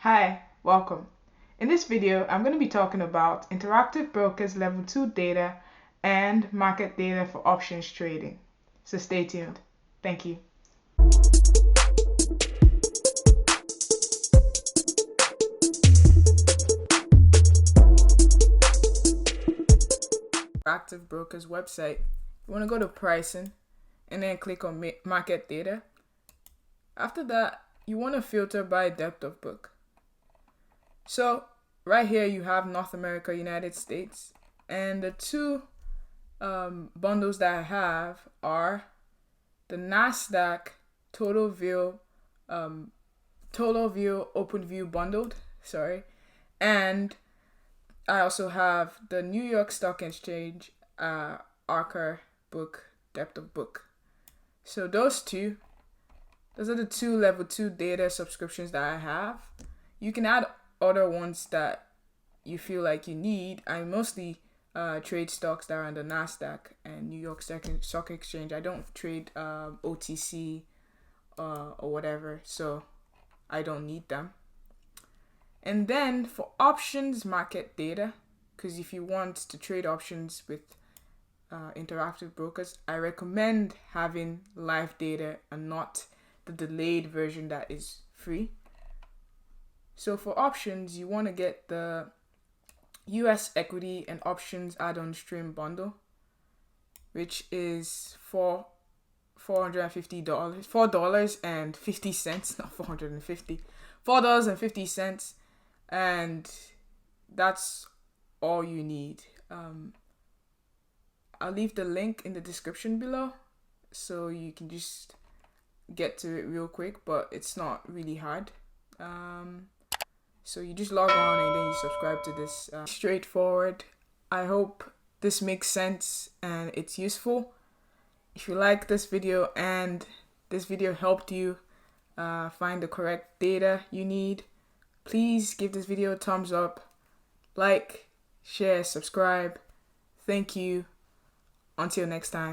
Hi, welcome. In this video, I'm going to be talking about Interactive Brokers Level 2 data and market data for options trading. So stay tuned. Thank you. Interactive Brokers website. You want to go to pricing and then click on market data. After that, you want to filter by depth of book. So right here you have North America, United States, and the two bundles that I have are the NASDAQ Total View Open View bundled, and I also have the New York Stock Exchange Archer book depth of book. So those are the two level 2 data subscriptions that I have. You can add other ones that you feel like you need. I mostly trade stocks that are on the NASDAQ and New York Stock Exchange. I don't trade OTC or whatever, so I don't need them. And then for options market data, because if you want to trade options with Interactive Brokers, I recommend having live data and not the delayed version that is free. So for options, you want to get the US equity and options add-on stream bundle, which is $450, $4.50, not 450, $4.50, and that's all you need. I'll leave the link in the description below so you can just get to it real quick, but it's not really hard. So you just log on and then you subscribe to this. Straightforward. I hope this makes sense and it's useful. If you like this video and this video helped you find the correct data you need, please give this video a thumbs up, like, share, subscribe. Thank you. Until next time.